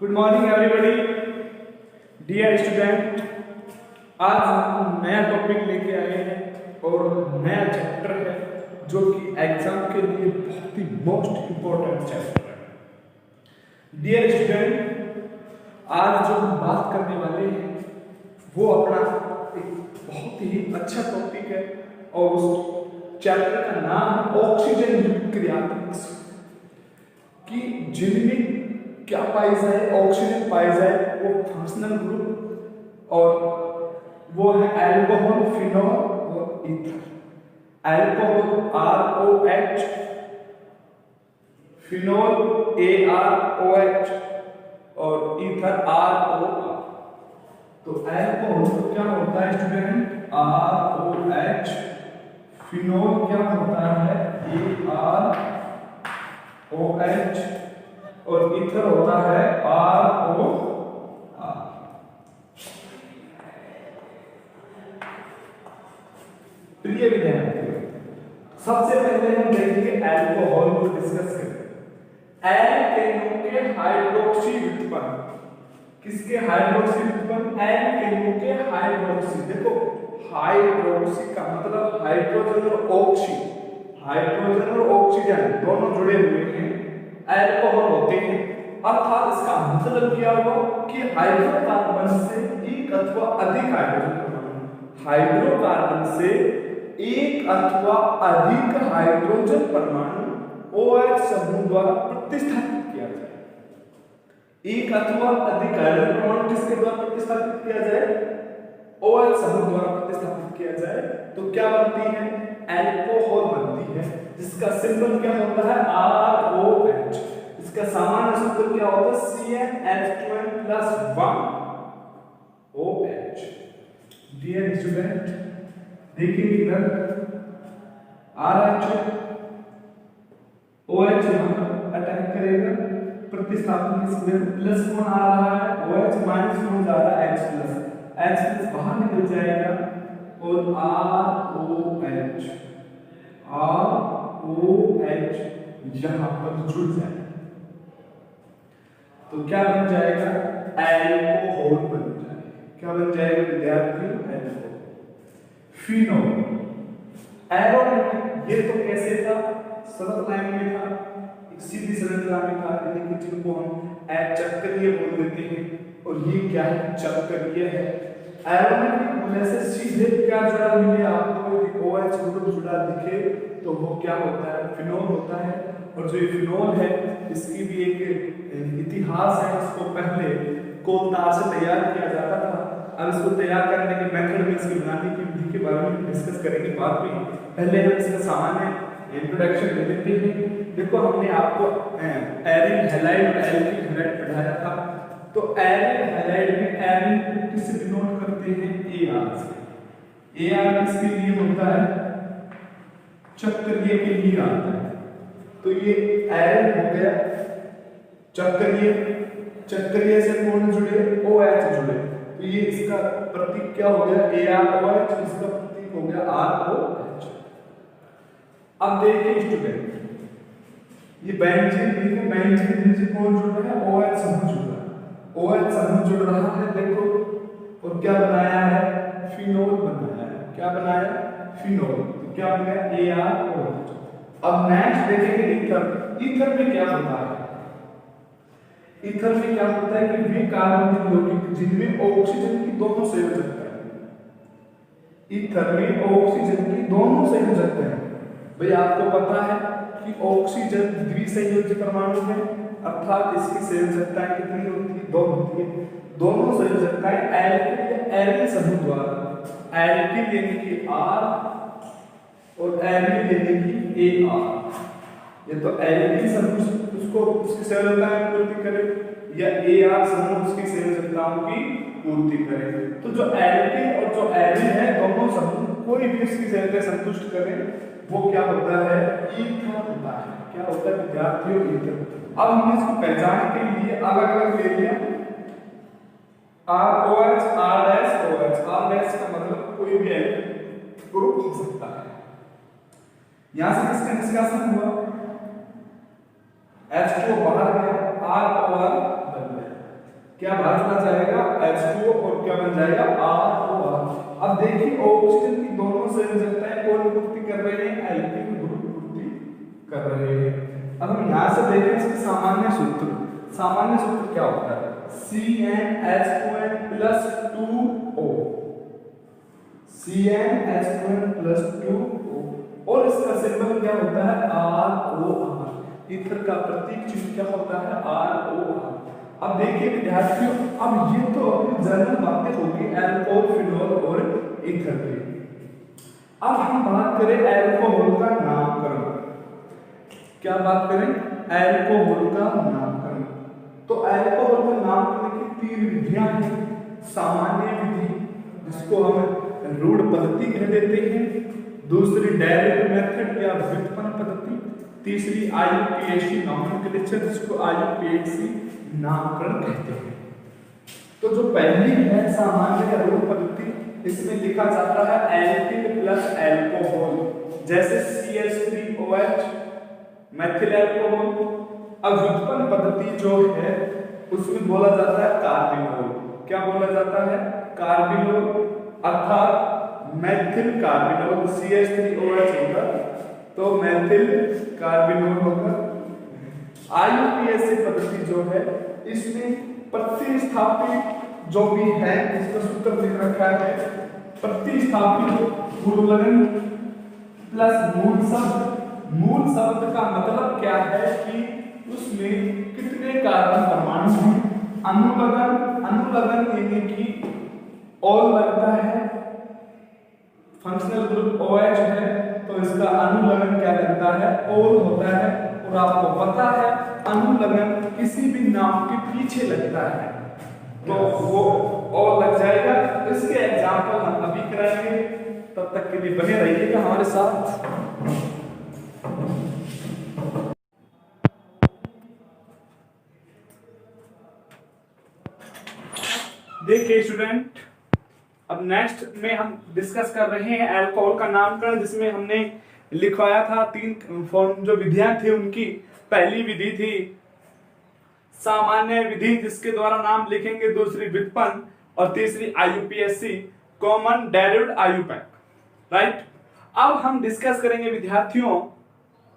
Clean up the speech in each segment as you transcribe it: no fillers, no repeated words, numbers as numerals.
Good morning everybody dear student. आज हम नया टॉपिक लेके आए हैं और नया चैप्टर है जो कि एग्जाम के लिए बहुत ही मोस्ट इम्पोर्टेंट चैप्टर है। डियर स्टूडेंट, आज जो हम बात करने वाले हैं वो अपना एक बहुत ही अच्छा टॉपिक है और उस चैप्टर का नाम है ऑक्सीजन युक्त क्रियात्मक कि जिनमें क्या पाई जाए, ऑक्सीजन पाई जाए, वो फंक्शनल ग्रुप और वो है अल्कोहल, फिनॉल और ether. Alcohol ROH, phenol AROH और ईथर ROR। तो अल्कोहल क्या होता है स्टूडेंट? ROH। फिनॉल क्या होता है? AROH और ईथर होता है ROR। प्रिय विद्यार्थियों, सबसे पहले हम देखेंगे अल्कोहल को डिस्कस करेंगे। एल्केनों के हाइड्रोक्सी व्युत्पन्न। किसके हाइड्रोक्सी व्युत्पन्न? एल्केनों के हाइड्रोक्सी। देखो, हाइड्रोक्सी का मतलब हाइड्रोजन और ऑक्सी, हाइड्रोजन और ऑक्सीजन दोनों जुड़े हुए हैं, अल्कोहल होते हैं। अर्थात इसका मतलब क्या हुआ कि हाइड्रोकार्बन से एक अथवा अधिक हाइड्रोजन परमाणु, हाइड्रोकार्बन से एक अथवा अधिक हाइड्रोजन परमाणु OH समूह द्वारा प्रतिस्थापित किया जाए। एक अथवा अधिक हाइड्रोजन परमाणु किसके द्वारा प्रतिस्थापित किया जाए? OH समूह द्वारा प्रतिस्थापित किया जाए तो क्या बनती है? अल्कोहल बनती है, जिसका सिंबल क्या होता है? ROH। इसका सामान्य सूत्र क्या होता है? CnH2n+1 OH। डियर स्टूडेंट, देखिए इधर RH OH यहां पर अटैक करेगा, प्रतिस्थापन किसमें? प्लस कौन आ रहा है? OH माइनस कौन जा रहा है? H बाहर निकल जाएगा और ROH यहां पर जुड़ जाएगा तो क्या बन जाएगा? अल्कोहल बन जाएगा। क्या बन जाएगा विद्यार्थियों? अल्कोहल। फिनॉल एरोमेटिक, ये तो कैसे था? सरल लाइन में था, एक सीधी संरचना में था, यानी कि जिनको हम चक्रीय बोल देते हैं। और ये क्या है? चक्रीय है। एरोमेटिक होने से सीधे क्या जुड़ा मिले आपको? OH ग्रुप जुड़ा दिखे तो वो क्या होता है? फिनॉल होता है। और जो ये फिनॉल है इसकी भी एक इतिहास है। इसको पहले कोलतार से तैयार किया जाता था। अब इसको तैयार करने के मेथड में, इसकी बनाने की विधि के बारे में डिस्कस करेंगे बाद में। पहले हम इसका सामान्य इंट्रोडक्शन दे देते हैं। देखो, हमने आपको एरिन हैलाइड और एल्किल हैलाइड पढ़ाया था। तो एरिन हैलाइड में एरिन को किससे डिनोट करते हैं? AR से। AR किसके लिए होता है? चक्रीय के लिए आता है। तो ये एरिन हो गया चक्रीय, चक्रीय से कौन जुड़े? OH जुड़े, तो ये इसका प्रतीक क्या हो गया? AROH। इसका प्रतीक हो गया ROH। अब देखिए स्टूडेंट, ये बेंजीन, देखिए बेंजीन से कौन जुड़ रहा है? OH समूह जुड़ रहा है, OH समूह जुड़ रहा है। देखो, और क्या बनाया है? फिनॉल बनाया है। क्या बनाया? फिनॉल। तो क्या बन गया? AROH। अब नेक्स्ट देखेंगे ईथर। ईथर में क्या होता है? ईथर में क्या होता है कि वे कार्बनिक यौगिक जिनमें ऑक्सीजन की दोनों संयोजकता है। ईथर में ऑक्सीजन की दोनों संयोजकता है। भाई आपको पता है कि ऑक्सीजन द्विसंयोजी परमाणु है, अर्थात इसकी संयोजकताएं कितनी होती है? दो होती है। दोनों संयोजकताएं एल्किल या एरिन समूह द्वारा, एल्किल यानी कि R और एरिन यानी कि AR। ये तो एल्किल समूह उसको उसकी संयोजकताएं पूर्ति करे या AR समूह उसकी संयोजकताओं की पूर्ति करे। तो जो एल्किल और जो एरिन है, दोनों समूह कोई भी उसकी संयोजकता संतुष्ट करे वो क्या होता है? ईथर होता है। क्या होता है विद्यार्थियों? ईथर। अब हमने इसको पहचानने के लिए अलग अलग ले लिया। ROH, R-OH। R- का मतलब कोई भी ग्रुप हो सकता है। यहां से किसका निष्कासन हुआ? H2O बाहर गया, R और R बन गया। क्या भाग जाएगा H2O और क्या बन जाएगा ROR। अब देखिए ऑक्सीजन की दोनों संयोजकताएं कौन पूर्ति कर रहे हैं, एल्किल ग्रुप पूर्ति कर रहे हैं। अब हम यहां से देखें इसके सामान्य सूत्र क्या होता है, CnH2n plus 2O, CnH2n plus 2O, और इसका सिंबल क्या होता है ROR। ईथर का प्रतीक चिन्ह क्या होता है ROR। अब देखिए विद्यार्थियों, अब ये तो अपनी जनरल बातें होगी अल्कोहल, फिनोल और ईथर की। अब हम बात करें अल्कोहल का नामकरण। क्या बात करें, अल्कोहल का नामकरण। तो अल्कोहल का नामकरण की 3 विधियां हैं। सामान्य विधि जिसको हम रूढ़ पद्धति कह देते हैं, दूसरी डायरेक्ट मेथड या व्युत्पन्न पद्धति, तीसरी IUPAC नॉमेनक्लेचर जिसको IUPAC नामकरण कहते हैं। तो जो पहली है सामान्य या रूढ़ पद्धति, इसमें लिखा जाता है एल्किल प्लस अल्कोहल, जैसे CH3OH मैथिल अल्कोहल। अब व्युत्पन्न पद्धति जो है उसमें बोला जाता है कार्बिनोल। क्या बोला जाता है, कार्बिनोल, अर्थात मैथिल कार्बिनोल। CH3OH होगा तो मैथिल कार्बिनोल होगा। IUPAC पद्धति जो है इसमें प्रतिस्थापित जो भी है, इसका सूत्र लिख रखा है, प्रतिस्थापित पूर्वलगन प्लस मूल शब्द का मतलब क्या है कि उसमें कितने कार्बन परमाणु हैं। अनुलगन यानी कि ऑल लगता है, फंक्शनल ग्रुप OH है तो इसका अनुलगन क्या लगता है, ऑल होता है। और आपको पता है अनुलगन किसी भी नाम के पीछे लगता है तो वो ऑल लग जाएगा। इसके एग्जांपल हम अभी कराएंगे, तब तक के लिए बने रहिएगा हमारे साथ। देखिए स्टूडेंट, अब नेक्स्ट में हम डिस्कस कर रहे हैं अल्कोहल का नामकरण, जिसमें हमने लिखवाया था 3 फॉर्म जो विधियां थी उनकी। पहली विधि थी सामान्य विधि जिसके द्वारा नाम लिखेंगे, दूसरी व्युत्पन्न और तीसरी IUPAC common direct IUPAC, right. अब हम डिस्कस करेंगे विद्यार्थियों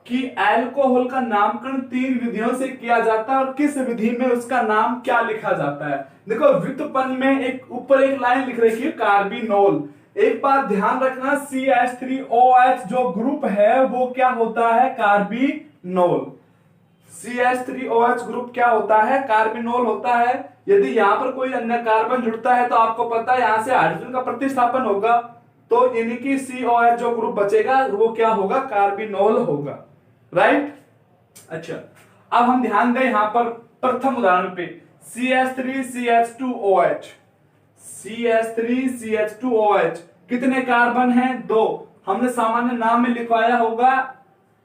कि अल्कोहल का नामकरण 3 विधियों से किया जाता है और किस विधि में उसका नाम क्या लिखा जाता है। देखो व्युत्पन्न में एक ऊपर एक लाइन लिख रखी है कार्बिनोल। एक बात ध्यान रखना, CH3OH जो ग्रुप है वो क्या होता है, कार्बिनोल। CH3OH ग्रुप क्या होता है, कार्बिनोल होता है। यदि यहां पर कोई अन्य कार्बन जुड़ता है तो आपको पता है यहां से हाइड्रोजन का प्रतिस्थापन होगा, तो यानी कि COH जो ग्रुप बचेगा वो क्या होगा, कार्बिनोल होगा, राइट। अच्छा, अब हम ध्यान दें यहां पर प्रथम उदाहरण पे, CH3CH2OH। CH3CH2OH कितने कार्बन हैं, 2। हमने सामान्य नाम में लिखवाया होगा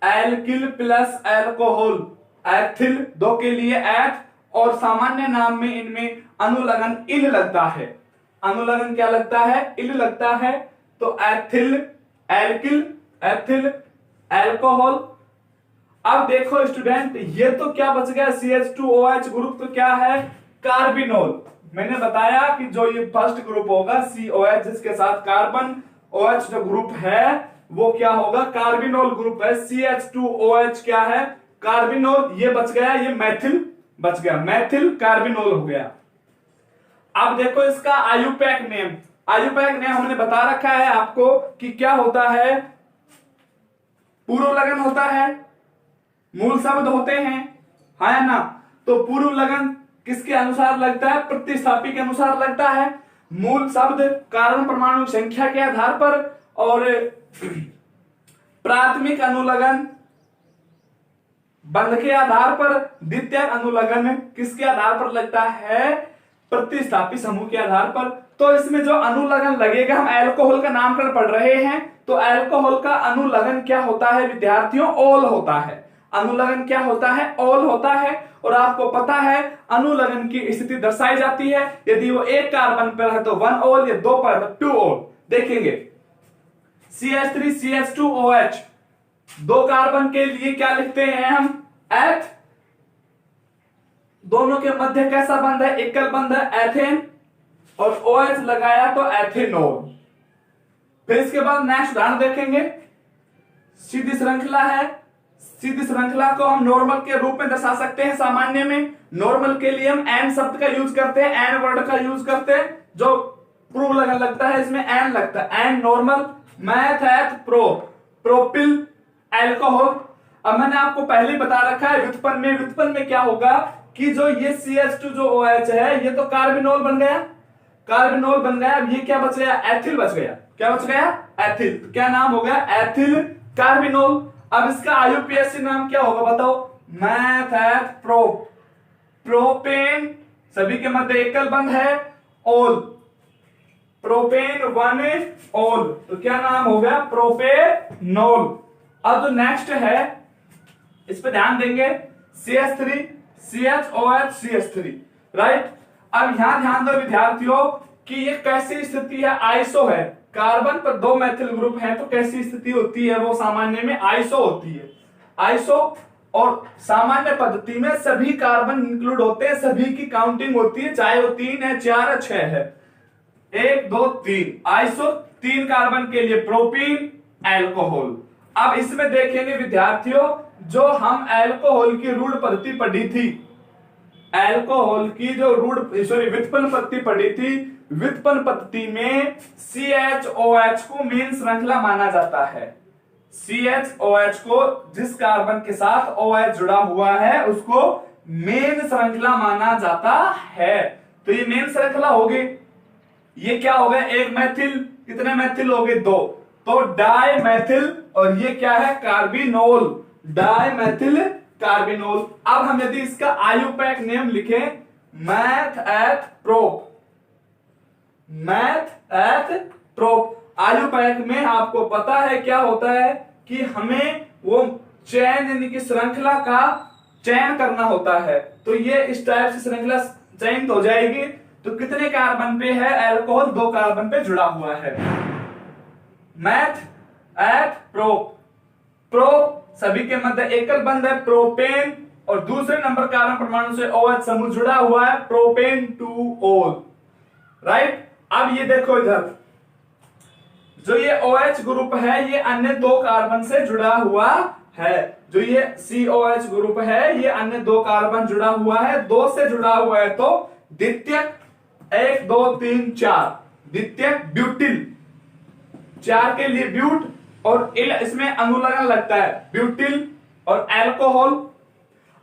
एल्किल प्लस अल्कोहल, एथिल 2 के लिए एथ, और सामान्य नाम में इनमें अनुलगन इल लगता है। अनुलगन क्या लगता है, इल लगता है। तो एथिल, एल्किल, एथिल, अल्कोहल। अब देखो स्टूडेंट, ये तो क्या बच गया, CH2OH ग्रुप तो क्या है, कार्बिनोल। मैंने बताया कि जो ये फर्स्ट ग्रुप होगा COH जिसके साथ कार्बन OH जो ग्रुप है वो क्या होगा, कार्बिनोल ग्रुप है। CH2OH क्या है, कार्बिनोल। ये बच गया, ये मैथिल बच गया, मैथिल कार्बिनोल हो गया। अब देखो इसका IUPAC नेम। IUPAC नेम हमने बता रखा है आपको कि क्या होता है, पूर्वलगन होता है, मूल शब्द होते हैं, है ना। तो पूर्वलगन किसके अनुसार लगता है, प्रतिस्थापी के अनुसार लगता है। मूल शब्द कार्बन परमाणु संख्या के आधार पर, और प्राथमिक अनुलगन बंध के आधार पर, द्वितीय अनुलगन किसके आधार पर लगता है, प्रतिस्थापी समूह के आधार पर। तो इसमें जो अनुलगन लगेगा, हम अल्कोहल का नामकरण पढ़ रहे हैं तो अल्कोहल का अनुलगन क्या होता है विद्यार्थियों, ऑल होता है। अनुलगन क्या होता है, ऑल होता है। और आपको पता है अनुलगन की स्थिति दर्शाई जाती है, यदि वो 1 कार्बन पर है तो 1 ऑल, या 2 पर है तो 2 ऑल। देखेंगे CH3CH2OH 2 कार्बन के लिए क्या लिखते हैं हम, एथ। दोनों के मध्य कैसा बंध है, एकल बंध है, एथेन, और OH लगाया तो एथेनॉल। फिर इसके बाद नेक्स्ट उदाहरण देखेंगे, सीधी श्रृंखला है। सीधी श्रृंखला को हम नॉर्मल के रूप में दर्शा सकते हैं। सामान्य में नॉर्मल के लिए हम एन शब्द का यूज करते हैं, एन वर्ड का यूज करते हैं, जो प्रो लगता है इसमें एन लगता है, N normal, math, eth, pro, propyl, alcohol. अब मैंने आपको पहले ही बता रखा है व्युत्पन्न में क्या होगा कि जो ये CH2 जो OH है ये तो कार्बिनोल बन गया, कार्बिनोल बन गया। अब ये क्या बच गया, एथिल बच गया। क्या बच गया, एथिल। तो क्या नाम हो गया, एथिल कार्बिनोल। अब इसका IUPAC नाम क्या होगा बताओ, मैथ, एथ, प्रो, प्रोपेन, सभी के मध्य एकल बंध है, ओल, प्रोपेन 1 ओल, तो क्या नाम हो गया, प्रोपेनोल। अब जो नेक्स्ट है इस पे ध्यान देंगे, CH3, CHOH, CH3, राइट। अब यहां ध्यान दो विद्यार्थियों कि ये कैसी स्थिति है, आइसो है। कार्बन पर 2 मैथिल ग्रुप है तो कैसी स्थिति होती है, वो सामान्य में आइसो होती है। आइसो, और सामान्य पद्धति में सभी कार्बन इंक्लूड होते हैं, सभी की काउंटिंग होती है, चाहे वो 3 है, 4 है, 6 है। 1 2 3 आइसो, 3 कार्बन के लिए प्रोपीन, एल्कोहल। अब इसमें देखेंगे विद्यार्थियों, जो हम एल्कोहल की रूढ़ पद्धति पढ़ी थी, एल्कोहल की जो व्युत्पन्न पद्धति पढ़ी थी, व्युत्पन्न पद्धति में CHOH को मेन श्रृंखला माना जाता है। CHOH को, जिस कार्बन के साथ OH जुड़ा हुआ है उसको मेन श्रृंखला माना जाता है। तो ये मेन श्रृंखला होगी। ये क्या हो गया, एक मैथिल, कितने मैथिल हो गए, 2, तो डाई मैथिल, और ये क्या है, कार्बिनोल, डाई मैथिल कार्बिनोल। अब हम यदि इसका IUPAC नेम लिखें, मैथ, एथ, प्रोप, मैथ, एथ, प्रोप। IUPAC में आपको पता है क्या होता है कि हमें वो चयन यानी कि श्रृंखला का चयन करना होता है। तो ये इस टाइप से श्रृंखला चयनित हो जाएगी। तो कितने कार्बन पे है एल्कोहल, 2 कार्बन पे जुड़ा हुआ है। मैथ, एथ, प्रोप, प्रोप सभी के मध्य एकल बंध है, प्रोपेन, और दूसरे नंबर कार्बन परमाणु से OH समूह जुड़ा हुआ है, प्रोपेन 2 राइट। अब ये देखो इधर, जो ये OH ग्रुप है ये अन्य 2 कार्बन से जुड़ा हुआ है। जो ये COH ग्रुप है ये अन्य 2 कार्बन जुड़ा हुआ है, 2 से जुड़ा हुआ है तो द्वितीयक 1 2 3 4, द्वितीयक ब्यूटिल, 4 के लिए ब्यूट, और इसमें अनुलग्न लगता है, ब्यूटिल और एल्कोहल।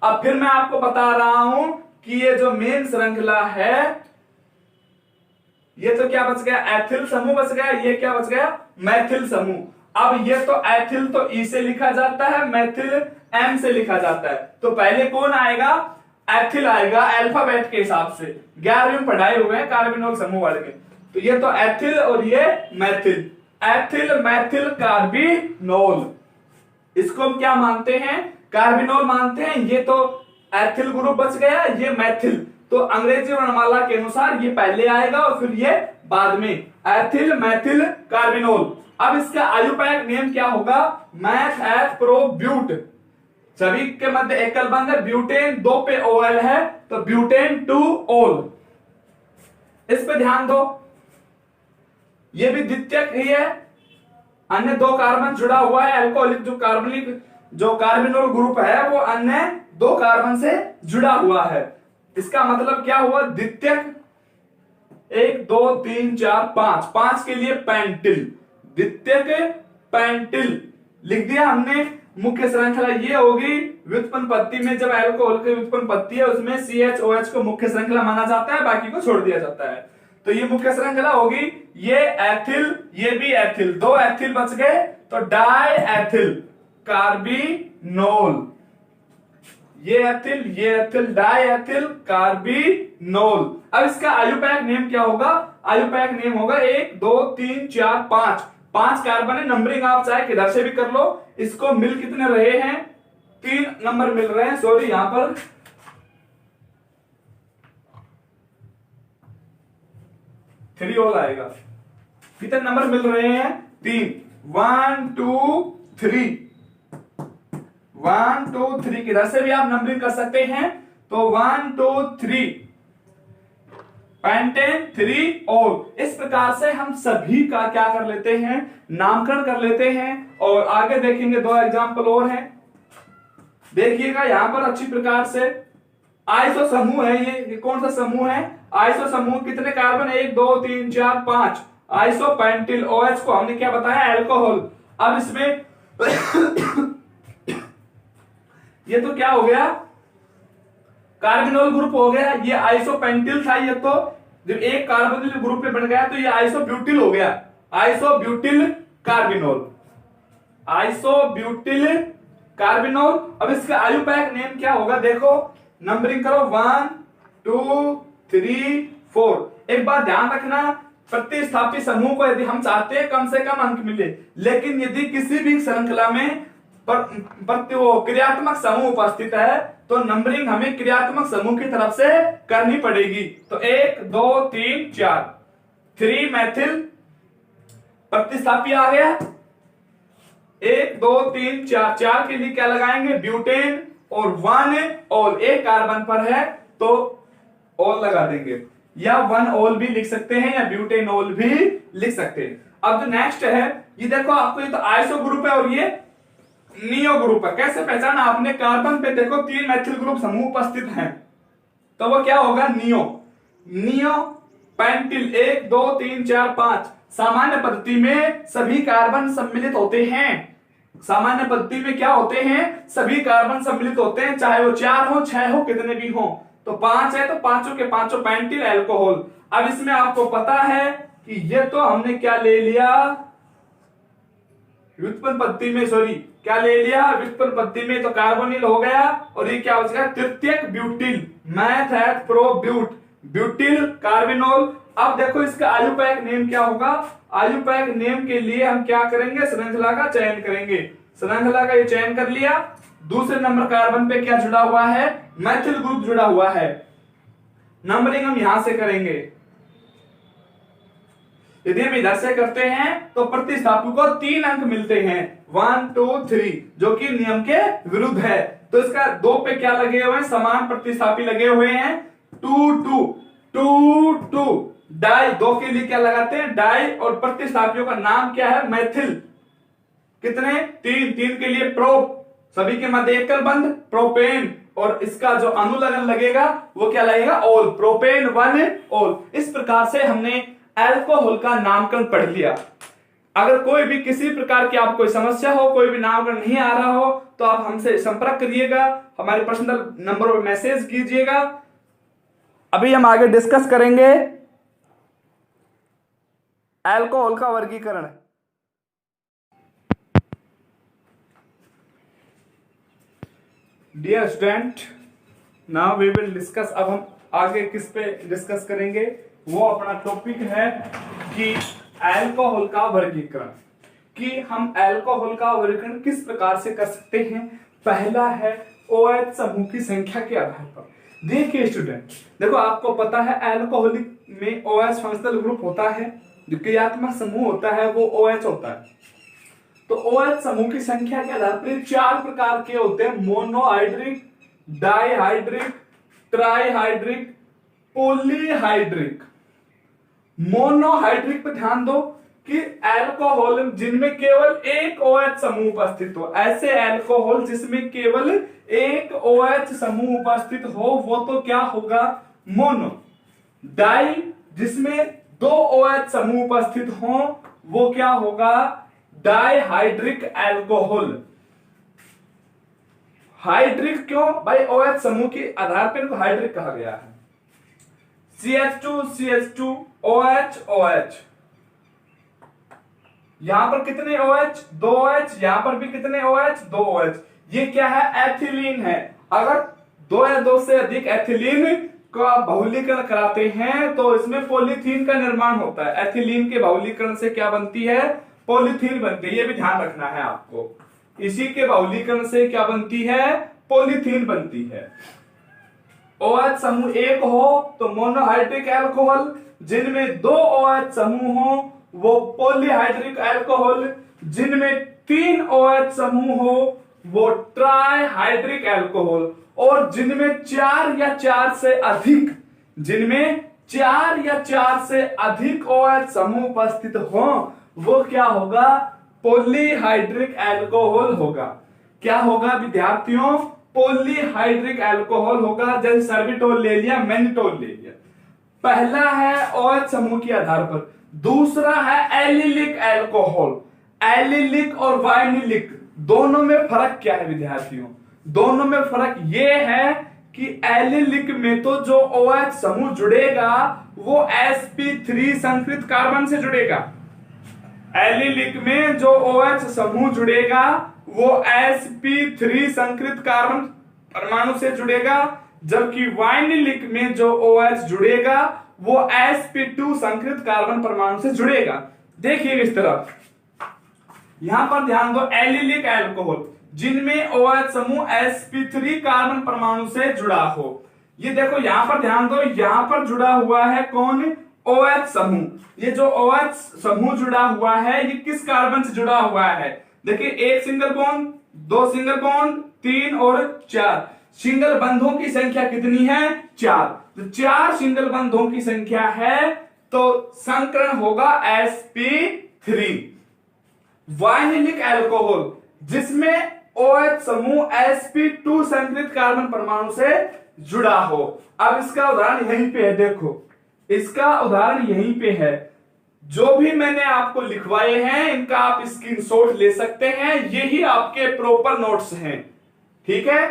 अब फिर मैं आपको बता रहा हूं कि ये जो मेन श्रृंखला है, ये तो क्या बच गया, एथिल समूह बच गया, ये क्या बच गया, मैथिल समूह। अब ये तो एथिल तो E से लिखा जाता है, मैथिल M से लिखा जाता है। तो पहले कौन आएगा, एथिल आएगा, अल्फाबेट के हिसाब से 11वीं में पढ़ाए हुए हैं कार्बिनोल समूह वाले में। तो ये तो एथिल और ये मैथिल, एथिल मैथिल कार्बिनोल। इसको हम क्या मानते हैं, कार्बिनोल मानते हैं। ये तो एथिल ग्रुप बच गया, ये मैथिल, तो अंग्रेजी वर्णमाला के अनुसार ये पहले आएगा और फिर ये बाद में, एथिल मैथिल कार्बिनोल। अब इसका IUPAC नेम क्या होगा, मैथ, एथ, प्रो, ब्यूट, सभी के मध्य एकल बंध है, ब्यूटेन 2 पे OL है तो ब्यूटेन 2 ओल। इस पे ध्यान दो, ये भी द्वितीयक ही है, अन्य 2 कार्बन जुड़ा हुआ है, एल्कोहलिक जो कार्बिनोल ग्रुप है वो अन्य 2 कार्बन से जुड़ा हुआ है। इसका मतलब क्या हुआ, द्वितीयक 1 2 3 4 5, 5 के लिए पेंटिल, द्वितीयक पेंटिल लिख दिया हमने। मुख्य श्रृंखला ये होगी व्युत्पन्न पद्धति में, जब एल्कोहल की व्युत्पन्न पद्धति है उसमें CHOH को मुख्य श्रृंखला माना जाता है, बाकी को छोड़ दिया जाता है। तो ये मुख्य श्रृंखला होगी, ये एथिल, ये भी एथिल, 2 एथिल बच गए तो डाई एथिल कार्बिनोल, ये एथिल डाई एथिल कार्बिनोल। अब इसका IUPAC नेम क्या होगा, IUPAC नेम होगा 1 2 3 4 5, 5 कार्बन है, नंबरिंग आप चाहे किधर से भी कर लो। इसको मिल कितने रहे हैं, 3 नंबर मिल रहे हैं, सॉरी यहां पर 3 और आएगा। कितने नंबर मिल रहे हैं, 3, 1 2 3, 1 2 3 किधर से भी आप नंबरिंग कर सकते हैं। तो 1 2 3 पेंटेन 3 ऑल। इस प्रकार से हम सभी का क्या कर लेते हैं, नामकरण कर लेते हैं। और आगे देखेंगे 2 एग्जाम्पल और हैं, देखिएगा यहां पर अच्छी प्रकार से। आइसो समूह है, ये कौन सा समूह है, आइसो समूह। कितने कार्बन, 1 2 3 4 5। आइसो पेंटिल OH को हमने क्या बताया, अल्कोहल। अब इसमें ये तो क्या हो गया, कार्बोनिल ग्रुप हो गया। ये आइसोपेंटिल था, ये तो जब एक कार्बोनिल ग्रुप में बन गया तो ये आइसोब्यूटिल हो गया, आइसोब्यूटिल कार्बिनोल, आइसोब्यूटिल कार्बिनोल। अब इसका आयुपैक नेम क्या होगा, देखो नंबरिंग करो 1 2 3 4। एक बात ध्यान रखना, प्रतिस्थापी समूह को यदि हम चाहते हैं कम से कम अंक मिले, लेकिन यदि किसी भी श्रृंखला में क्रियात्मक समूह उपस्थित है तो नंबरिंग हमें क्रियात्मक समूह की तरफ से करनी पड़ेगी। तो 1 2 3 4, 3 मैथिल प्रतिस्थापी आ गया, 1 2 3 4, 4 के लिए क्या लगाएंगे, ब्यूटेन, और 1 ऑल, एक कार्बन पर है तो ऑल लगा देंगे, या 1 ऑल भी लिख सकते हैं या ब्यूटेन ऑल भी लिख सकते हैं। अब जो नेक्स्ट है, ये देखो आपको, ये तो आइसो ग्रुप है और ये नियो ग्रुप है। कैसे पहचाना आपने, कार्बन पे देखो 3 मैथिल ग्रुप समूह उपस्थित हैं, तो वो क्या होगा, नियो। Neo pentyl 1 2 3 4 5। सामान्य पद्धति में सभी कार्बन सम्मिलित होते हैं, सामान्य पद्धति में क्या होते हैं, सभी कार्बन सम्मिलित होते हैं, चाहे वो 4 हो 6 हो कितने भी हो। तो 5 है तो पांचों के पांचों पेंटिल अल्कोहल। अब इसमें आपको पता है कि ये तो हमने क्या ले लिया, व्युत्पन्न पद्धति में, सॉरी क्या ले लिया, व्युत्पन्न पद्धति में तो कार्बोनिल हो गया, और ये क्या हो जाएगा, तृतीयक butyl, meth eth pro but, butyl carbinol. अब देखो इसका आयुपैक नेम क्या होगा, आयुपैक नेम के लिए हम क्या करेंगे, श्रृंखला का चयन करेंगे। श्रृंखला का ये चयन कर लिया, दूसरे नंबर कार्बन पे क्या जुड़ा हुआ है, मैथिल ग्रुप जुड़ा हुआ है। नंबरिंग हम यहां से करेंगे, यदि हम इधर से करते हैं तो प्रतिस्थापी को 3 अंक मिलते हैं, 1 2 3, जो कि नियम के विरुद्ध है। तो इसका 2 पे क्या लगे हुए हैं, समान प्रतिस्थापी लगे हुए हैं, 2 2 2 2। डाई 2 के लिए क्या लगाते हैं, डाई, और प्रतिस्थापियों का नाम क्या है, मैथिल। कितने, 3, 3 के लिए प्रो, सभी के मध्य एकल बंध, प्रोपेन, और इसका जो अनुलग्न लगेगा वो क्या लगेगा, ऑल, प्रोपेन 1 ऑल। इस प्रकार से हमने अल्कोहल का नामकरण पढ़ लिया। अगर कोई भी किसी प्रकार की आपको कोई समस्या हो, कोई भी नामकरण नहीं आ रहा हो, तो आप हमसे संपर्क करिएगा, हमारे पर्सनल नंबर पर मैसेज कीजिएगा। अभी हम आगे डिस्कस करेंगे अल्कोहल का वर्गीकरण। Dear student, now we will discuss. अब हम आगे किस पे डिस्कस करेंगे, वो अपना टॉपिक है कि अल्कोहल का वर्गीकरण, कि हम अल्कोहल का वर्गीकरण किस प्रकार से कर सकते हैं। पहला है OH समूह की संख्या के आधार पर। देखिए स्टूडेंट, देखो आपको पता है अल्कोहलिक में OH फंक्शनल ग्रुप होता है, जो क्रियात्मक समूह होता है वो OH होता है। तो OH समूह की संख्या के आधार पर 4 प्रकार के होते हैं, monohydric, dihydric, trihydric, polyhydric. Monohydric पे ध्यान दो कि अल्कोहल जिनमें केवल एक OH समूह उपस्थित हो, ऐसे अल्कोहल जिसमें केवल एक OH समूह उपस्थित हो वो तो क्या होगा, मोनो। डाई जिसमें 2 OH समूह उपस्थित हो वो क्या होगा, डाइहाइड्रिक अल्कोहल। हाइड्रिक क्यों भाई, OH समूह के आधार पर इनको हाइड्रिक कहा गया है। CH2 CH2 OH OH, यहां पर कितने OH, 2 OH, यहां पर भी कितने OH, 2 OH। ये क्या है, एथिलीन है। अगर 2 या 2 से अधिक एथिलीन का बहुलीकरण कराते हैं तो इसमें पॉलीथीन का निर्माण होता है। एथिलीन के बहुलीकरण से क्या बनती है, पॉलीथीन बनती है, ये भी ध्यान रखना है आपको। इसी के बहुलीकरण से क्या बनती है, पॉलीथीन बनती है। OH समूह 1 हो तो मोनोहाइड्रिक अल्कोहल, जिनमें 2 OH समूह हो वो पॉलीहाइड्रिक अल्कोहल, जिनमें 3 OH समूह हो वो ट्राइहाइड्रिक अल्कोहल। और जिनमें 4 या 4 से अधिक, जिनमें 4 या 4 से अधिक OH समूह उपस्थित हो, वो क्या होगा? पॉलीहाइड्रिक अल्कोहल होगा। क्या होगा विद्यार्थियों? पॉलीहाइड्रिक अल्कोहल होगा। जैसे सर्बिटोल ले लिया, मैनिटोल ले लिया। पहला है OH समूह के आधार पर, दूसरा है एलिलिक अल्कोहल। एलिलिक और वाइनिलिक दोनों में फर्क क्या है विद्यार्थियों? दोनों में फर्क यह है कि एलिलिक में तो जो OH समूह जुड़ेगा वो sp3 संकृत कार्बन से जुड़ेगा। एलिलिक में जो OH समूह जुड़ेगा वो sp3 संकृत कार्बन परमाणु से जुड़ेगा, जबकि वाइनिलिक में जो OH जुड़ेगा वो sp2 संकृत कार्बन परमाणु से जुड़ेगा। देखिए इस तरफ, यहां पर ध्यान दो, एलिलिक अल्कोहल जिनमें OH समूह sp3 कार्बन परमाणु से जुड़ा हो। ये देखो यहां पर ध्यान दो, यहां पर जुड़ा हुआ है कौन? OH समूह। ये जो OH समूह जुड़ा हुआ है ये किस कार्बन से जुड़ा हुआ है? देखिए, एक सिंगल बॉन्ड, दो सिंगल बॉन्ड, 3 और 4। सिंगल बंधों की संख्या कितनी है? 4। तो 4 सिंगल बंधों की संख्या है तो संकरण होगा sp3। वाइनिलिक अल्कोहल जिसमें OH समूह sp2 संकृत कार्बन परमाणु से जुड़ा हो। अब इसका उदाहरण यहीं पे है, देखो इसका उदाहरण यहीं पे है। जो भी मैंने आपको लिखवाए हैं इनका आप स्क्रीनशॉट ले सकते हैं, यही आपके प्रॉपर नोट्स हैं, ठीक है।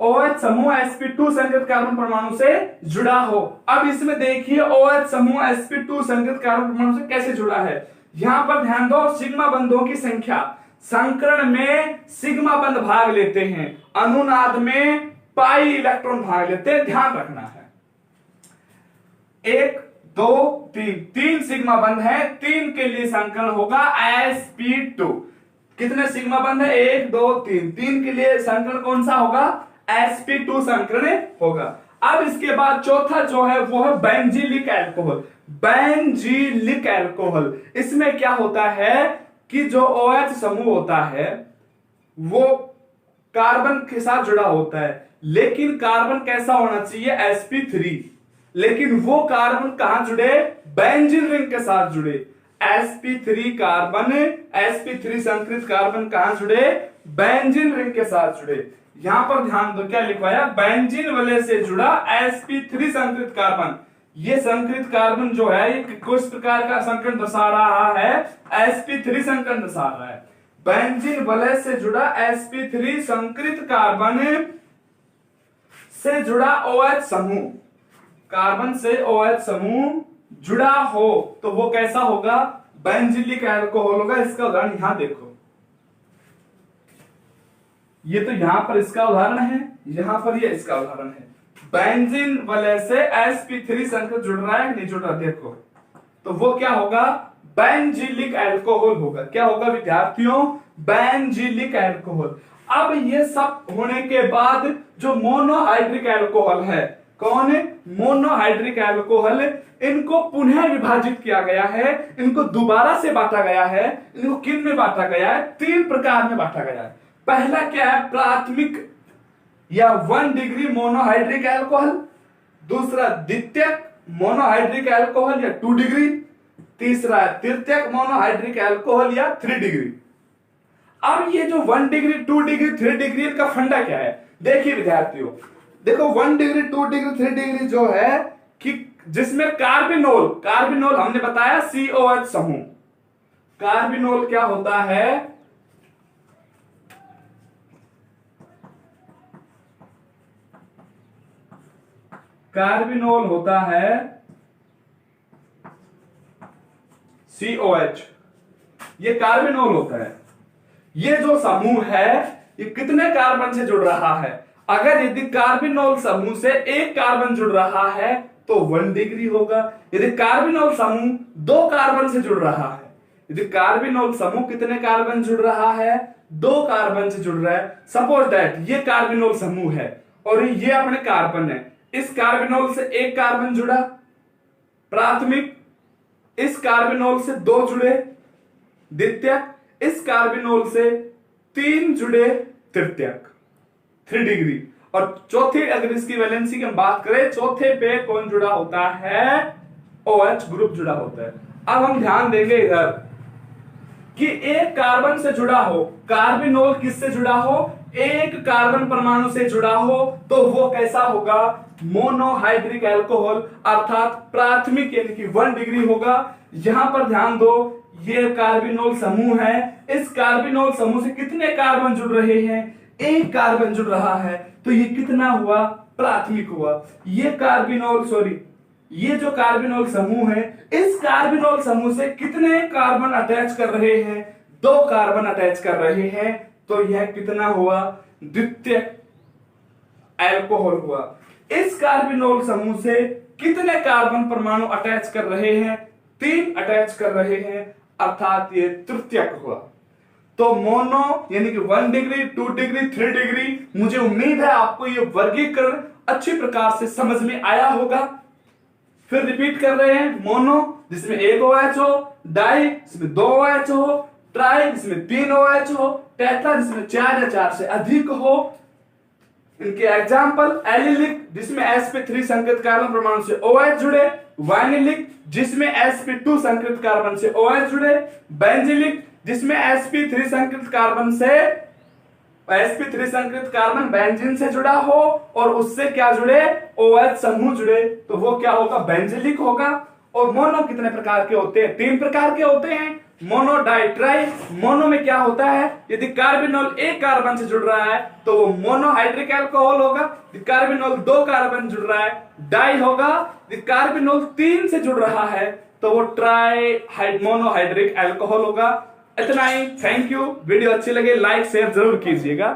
OH समूह sp2 संकृत कार्बन परमाणु से जुड़ा हो। अब इसमें देखिए OH समूह sp2 संकृत कार्बन परमाणु से कैसे जुड़ा है। यहां पर ध्यान दो, सिग्मा बंधों की संख्या, संकरण में सिग्मा बंध भाग लेते हैं, अनुनाद में पाई इलेक्ट्रॉन भाग लेते हैं, ध्यान रखना है। 1 2 3, 3 सिग्मा बंध है, 3 के लिए संकरण होगा sp2। कितने सिग्मा बंध है? 1 2 3, 3 के लिए संकरण कौन सा होगा? sp2 संकरण होगा। अब इसके बाद चौथा जो है वो है बेंजीलिक अल्कोहल। बेंजीलिक अल्कोहल, इसमें क्या होता है कि जो OH समूह होता है वो कार्बन के साथ जुड़ा होता है, लेकिन कार्बन कैसा होना चाहिए? sp3। लेकिन वो कार्बन कहां जुड़े? बेंजीन रिंग के साथ जुड़े। sp3 कार्बन, sp3 संकृत कार्बन कहां जुड़े? बेंजीन रिंग के साथ जुड़े। यहां पर ध्यान दो, क्या लिखवाया? बेंजीन वलय से जुड़ा sp3 संकृत कार्बन। ये संकृत कार्बन जो है ये किस प्रकार का संकरण दर्शा रहा है? sp3 संकरण दर्शा रहा है। बेंजीन वलय से जुड़ा sp3 संकृत कार्बन से जुड़ा OH समूह, कार्बन से OH समूह जुड़ा हो तो वो कैसा होगा? बेंजीलिक अल्कोहल होगा। इसका उदाहरण यहां देखो, ये तो यहां पर इसका उदाहरण है, यहां पर ये इसका उदाहरण है। बेंजीन वलय से sp3 संकरण जुड़ रहा है, नहीं जुड़ रहा, देखो तो वो क्या होगा? बेंजीलिक अल्कोहल होगा। क्या होगा विद्यार्थियों? Benzylic alcohol. अब ये सब होने के बाद जो मोनोहाइड्रिक अल्कोहल है, कौन है? मोनोहाइड्रिक अल्कोहल, इनको पुनः विभाजित किया गया है, इनको दोबारा से बांटा गया है। इनको किन में बांटा गया है? 3 प्रकार में बांटा गया है। पहला क्या है? प्राथमिक या 1 डिग्री मोनोहाइड्रिक अल्कोहल। दूसरा द्वितीयक मोनोहाइड्रिक अल्कोहल या 2 डिग्री। तीसरा तृतीयक मोनोहाइड्रिक अल्कोहल या 3 डिग्री। अब ये जो 1 डिग्री, 2 डिग्री, 3 डिग्री का फंडा क्या है? देखिए विद्यार्थियों, देखो 1 डिग्री, 2 डिग्री, 3 डिग्री जो है कि जिसमें कार्बिनोल, कार्बिनोल हमने बताया COH समूह। कार्बिनोल क्या होता है? कार्बिनोल होता है COH, ये कार्बिनोल होता है। ये जो समूह है ये कितने कार्बन से जुड़ रहा है? अगर यदि कार्बिनोल समूह से एक कार्बन जुड़ रहा है तो 1 डिग्री होगा। यदि कार्बिनोल समूह 2 कार्बन से जुड़ रहा है, यदि कार्बिनोल समूह कितने कार्बन जुड़ रहा है? 2 कार्बन से जुड़ रहा है। सपोज दैट ये कार्बिनोल समूह है और ये अपने कार्बन है। इस कार्बिनोल से एक कार्बन जुड़ा प्राथमिक, इस कार्बिनोल से 2 जुड़े द्वितीयक, इस कार्बिनोल से 3 जुड़े तृतीयक, 3 डिग्री। और चौथी अगर इसकी वैलेंसी की हम बात करें, चौथे पे कौन जुड़ा होता है? OH ग्रुप जुड़ा होता है। अब हम ध्यान देंगे इधर कि एक कार्बन से जुड़ा हो, कार्बिनोल किससे जुड़ा हो? एक कार्बन परमाणु से जुड़ा हो, तो वो कैसा होगा? मोनोहाइड्रिक अल्कोहल, अर्थात प्राथमिक यानी कि 1 डिग्री होगा। यहां पर ध्यान दो, ये कार्बिनोल समूह है, इस कार्बिनोल समूह से कितने कार्बन जुड़ रहे हैं? एक कार्बन जुड़ रहा है, तो ये कितना हुआ? प्राथमिक हुआ। ये जो कार्बिनोल समूह है, इस कार्बिनोल समूह से कितने कार्बन अटैच कर रहे हैं? 2 कार्बन अटैच कर रहे हैं, तो यह कितना हुआ? द्वितीयक अल्कोहल हुआ। इस कार्बिनोल समूह से कितने कार्बन परमाणु अटैच कर रहे हैं? 3 अटैच कर रहे हैं, अर्थात ये तृतीयक हुआ। तो मोनो यानी कि 1 डिग्री, 2 डिग्री, 3 डिग्री। मुझे उम्मीद है आपको ये वर्गीकरण अच्छी प्रकार से समझ में आया होगा। फिर रिपीट कर रहे हैं, मोनो जिसमें 1 OH हो, डाई जिसमें 2 OH हो, ट्राई जिसमें 3 OH हो, टेट्रा जिसमें 4 या 4 से अधिक हो। इनके एग्जाम्पल, एलिलिक जिसमें sp3 संकृत कार्बन परमाणु से OH जुड़े, वाइनिलिक जिसमें sp2 संकृत कार्बन से OH जुड़े, बेंजिलिक जिसमें sp3 संकृत कार्बन बेंजीन से जुड़ा हो और उससे क्या जुड़े? OH समूह जुड़े, तो वो क्या होगा? बेंजिलिक होगा। और मोनो कितने प्रकार के होते हैं? 3 प्रकार के होते हैं, मोनो, डाई, ट्राई। मोनो में क्या होता है? यदि कार्बिनोल 1 कार्बन से जुड़ रहा है तो वो मोनोहाइड्रिक अल्कोहल होगा। यदि कार्बिनोल 2 कार्बन जुड़ रहा है, डाई होगा। यदि कार्बिनोल 3 से जुड़ रहा है तो वो मोनोहाइड्रिक अल्कोहल होगा। इतना ही, थैंक यू। वीडियो अच्छी लगे लाइक शेयर जरूर कीजिएगा।